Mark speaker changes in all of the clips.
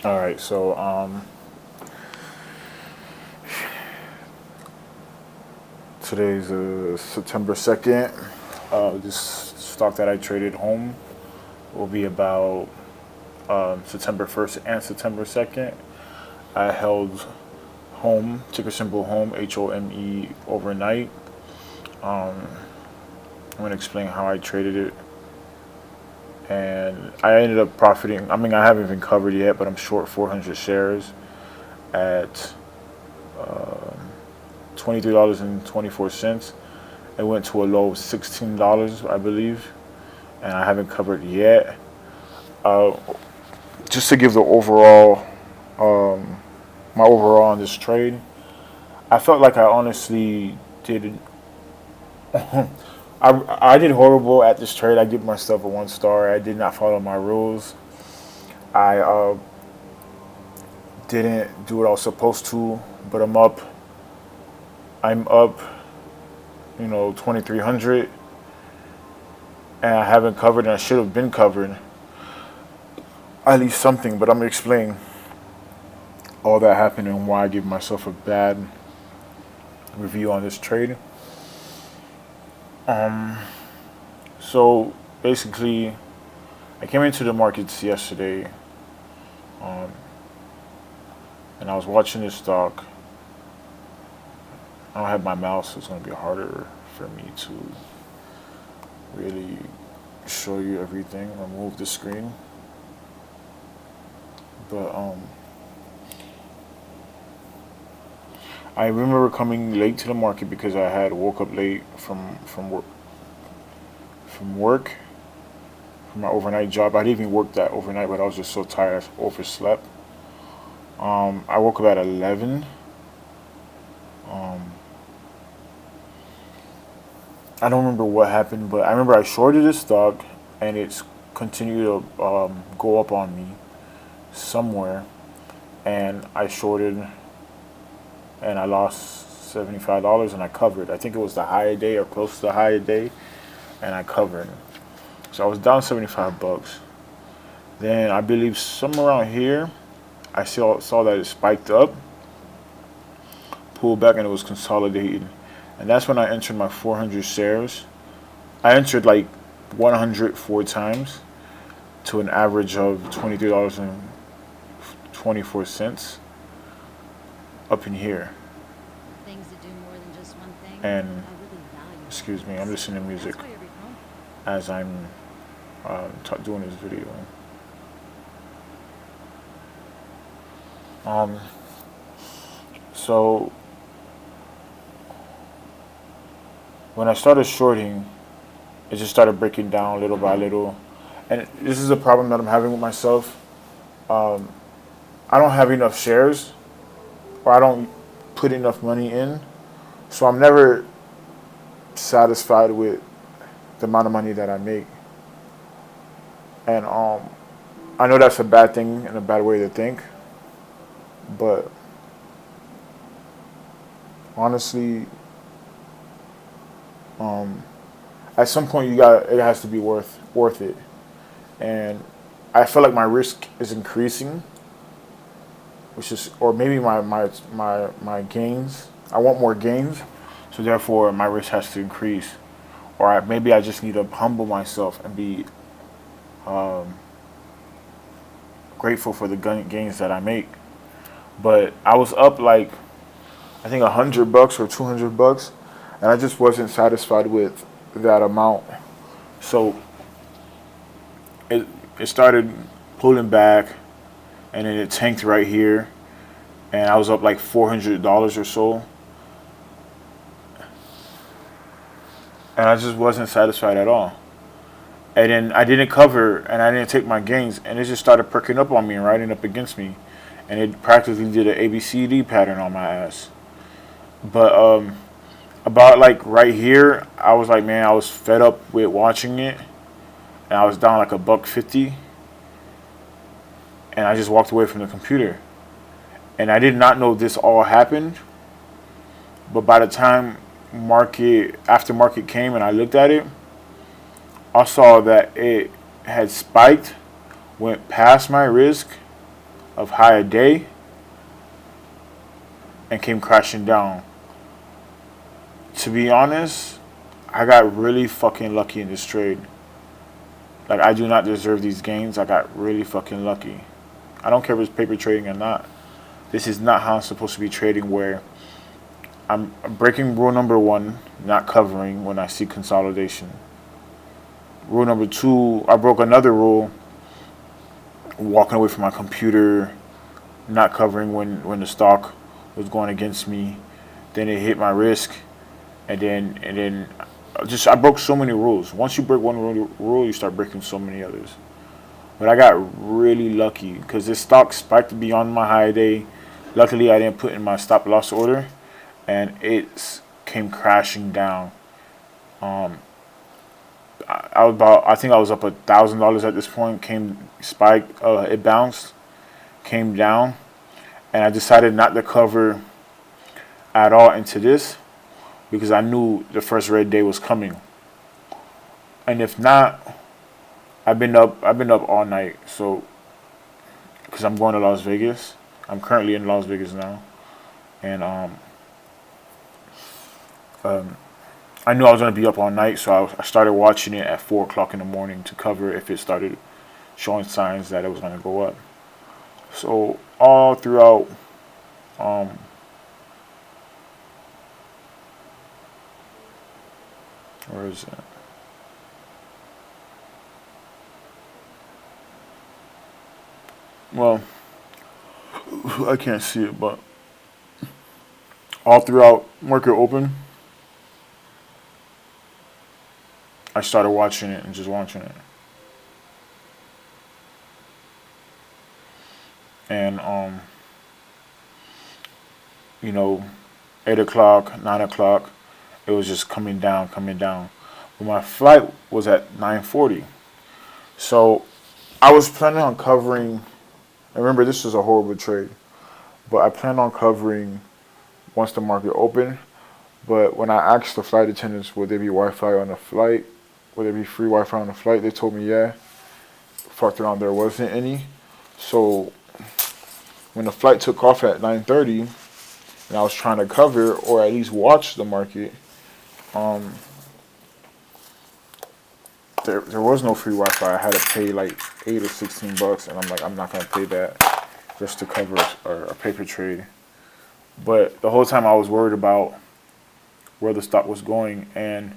Speaker 1: All right, so today's September 2nd. This stock that I traded home will be about September 1st and September 2nd. I held home, ticker symbol home, HOME overnight. I'm going to explain how I traded it. And I ended up profiting. I mean, I haven't even covered yet, but I'm short 400 shares at $23.24. It went to a low of $16, I believe, and I haven't covered yet. Uh, just to give the overall, my overall on this trade, I felt like I honestly did. I did horrible at this trade. I give myself a 1 star. I did not follow my rules. I didn't do what I was supposed to, but I'm up. I'm up, 2,300, and I haven't covered, and I should have been covered at least something. But I'm gonna explain all that happened and why I give myself a bad review on this trade. So basically, I came into the markets yesterday, um, and I was watching this stock. I don't have my mouse, so it's going to be harder for me to really show you everything or move the screen. But I remember coming late to the market because I had woke up late from work from my overnight job. I didn't even work that overnight, but I was just so tired I overslept. I woke up at 11. Um, I don't remember what happened, but I remember I shorted this stock, and it's continued to go up on me somewhere, and I shorted, and I lost $75, and I covered. I think it was the higher day or close to the higher day, and I covered. So I was down $75. Then I believe somewhere around here, I saw that it spiked up, pulled back, and it was consolidated. And that's when I entered my 400 shares. I entered like 104 times to an average of $23.24 up in here.
Speaker 2: Things that do more than just one thing.
Speaker 1: And
Speaker 2: I really value
Speaker 1: excuse me, I'm
Speaker 2: happiness.
Speaker 1: listening to music
Speaker 2: That's why every home.
Speaker 1: as I'm doing this video. Um, so when I started shorting, it just started breaking down little by little. And this is a problem that I'm having with myself. Um, I don't have enough shares, or I don't put enough money in. So I'm never satisfied with the amount of money that I make. And I know that's a bad thing and a bad way to think, but honestly, um, at some point it has to be worth it. And I feel like my risk is increasing, which is, or maybe my gains. I want more gains, so therefore my risk has to increase. Or maybe I just need to humble myself and be um, grateful for the gains that I make. But I was up like, I think $100 or $200, and I just wasn't satisfied with that amount. So it it started pulling back, and then it tanked right here, and I was up like $400 or so, and I just wasn't satisfied at all. And then I didn't cover, and I didn't take my gains, and it just started perking up on me and riding up against me, and it practically did an ABCD pattern on my ass. But about like right here, I was like, man, I was fed up with watching it, and I was down like a buck 50, and I just walked away from the computer. And I did not know this all happened, but by the time after market came and I looked at it, I saw that it had spiked, went past my risk, of high a day and came crashing down. To be honest, I got really fucking lucky in this trade. Like, I do not deserve these gains. I got really fucking lucky. I don't care if it's paper trading or not. This is not how I'm supposed to be trading, where I'm breaking rule number one, not covering when I see consolidation. Rule number two, I broke another rule, walking away from my computer, not covering when the stock was going against me. Then it hit my risk, and then just I broke so many rules. Once you break one rule, you start breaking so many others. But I got really lucky because this stock spiked beyond my high day. Luckily, I didn't put in my stop loss order, and it came crashing down. Um, I think I was up $1,000 at this point. Came spiked, it bounced, came down, and I decided not to cover at all into this because I knew the first red day was coming. And if not, I've been up all night. So because I'm going to Las Vegas, I'm currently in Las Vegas now, and um, I knew I was gonna be up all night, so I started watching it at 4 o'clock in the morning to cover if it started showing signs that it was gonna go up. So all throughout, um, where is it? Well, I can't see it, but all throughout market open, I started watching it and just watching it. And you know, 8 o'clock, 9 o'clock, it was just coming down, coming down. But my flight was at 9:40, so I was planning on covering. Remember, this was a horrible trade, but I planned on covering once the market opened. But when I asked the flight attendants, would there be Wi-Fi on the flight? Would there be free Wi-Fi on the flight? They told me yeah. Fucked around, there wasn't any. So when the flight took off at 9:30, and I was trying to cover or at least watch the market, um, there was no free Wi-Fi. I had to pay like $8 or $16, and I'm like, I'm not gonna pay that just to cover a paper trade. But the whole time I was worried about where the stock was going, and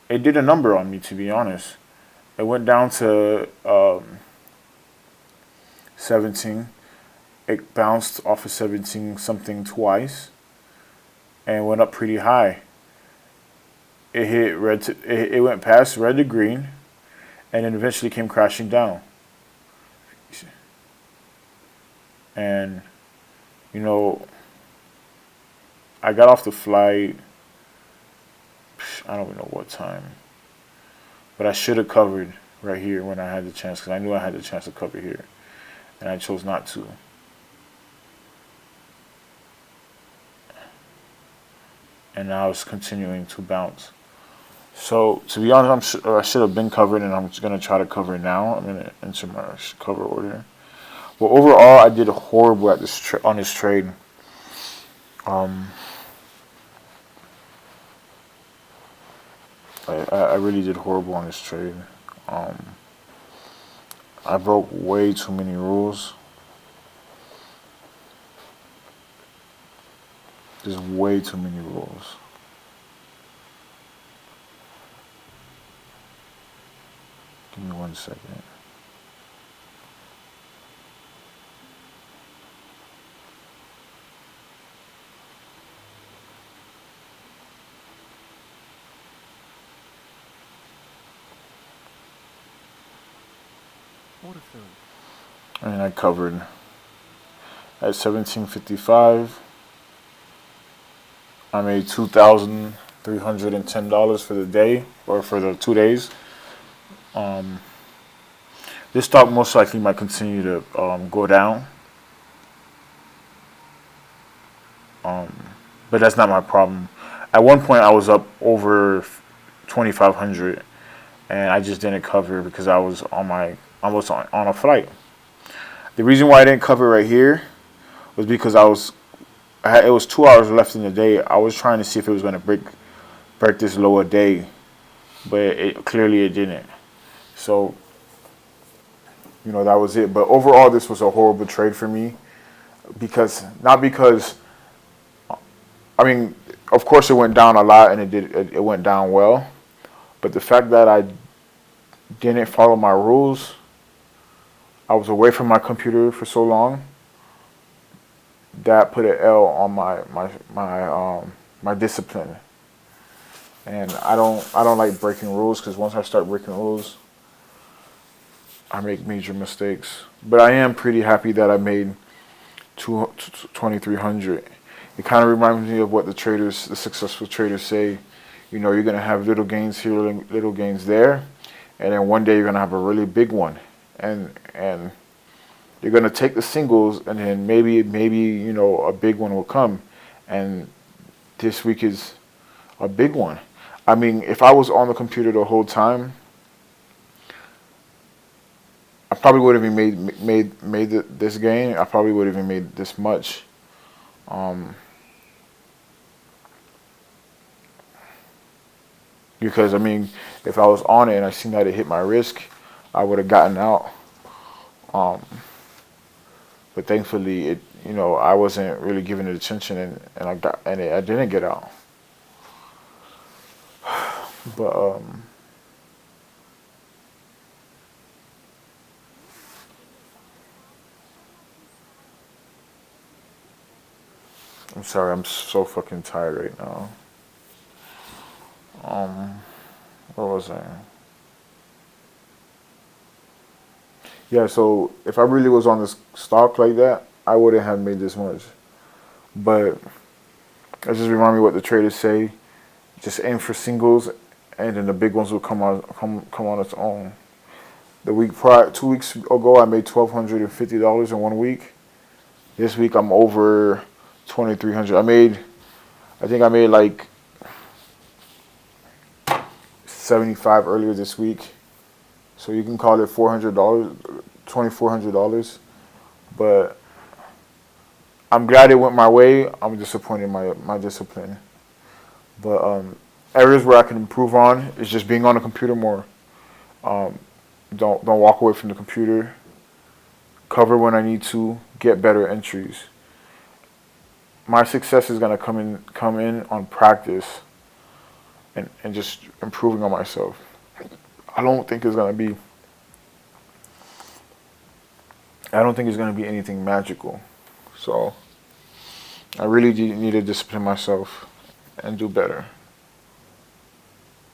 Speaker 1: it did a number on me, to be honest. It went down to 17. It bounced off of 17 something twice and went up pretty high. It hit red. It went past red to green, and then eventually came crashing down. And you know, I got off the flight. I don't even know what time, but I should have covered right here when I had the chance, because I knew I had the chance to cover here, and I chose not to. And now it's continuing to bounce. So to be honest, I should have been covered, and I'm just gonna try to cover now. I'm gonna enter my cover order. But overall, I did horrible at this on this trade. Um, I really did horrible on this trade. Um, I broke way too many rules. There's way too many rules. Give me 1 second. And I covered at 17.55. I made $2,310 for the day, or for the 2 days. Um, this stock most likely might continue to go down, um, but that's not my problem. At one point, I was up over 2,500, and I just didn't cover because I was on a flight. The reason why I didn't cover right here was because it was 2 hours left in the day. I was trying to see if it was going to break this lower day, but clearly it didn't. So that was it. But overall, this was a horrible trade for me not because I mean, of course, it went down a lot, and it went down well. But the fact that I didn't follow my rules, I was away from my computer for so long, that put an L on my discipline. And I don't like breaking rules, because once I start breaking rules, I make major mistakes. But I am pretty happy that I made 2,300. It kind of reminds me of what the successful traders say. You're gonna have little gains here, little gains there, and then one day you're gonna have a really big one, and you're gonna take the singles, and then maybe a big one will come, and this week is a big one. I mean, if I was on the computer the whole time, I probably would have even made this gain. I probably would have even made this much. Because I mean, if I was on it and I seen that it hit my risk, I would have gotten out. But thankfully, I wasn't really giving it attention, and I didn't get out. But I'm sorry, I'm so fucking tired right now. What was I? Yeah, so if I really was on this stock like that, I wouldn't have made this much. But it just remind me what the traders say. Just aim for singles, and then the big ones will come on its own. The week prior, 2 weeks ago, I made $1,250 in 1 week. This week I'm over 2,300. I think I made like 75 earlier this week. So you can call it $400, $2,400. But I'm glad it went my way. I'm disappointed in my discipline. But areas where I can improve on is just being on the computer more. Don't walk away from the computer. Cover when I need to. Get better entries. My success is gonna come in on practice and just improving on myself. I don't think it's gonna be anything magical. So I really need to discipline myself and do better.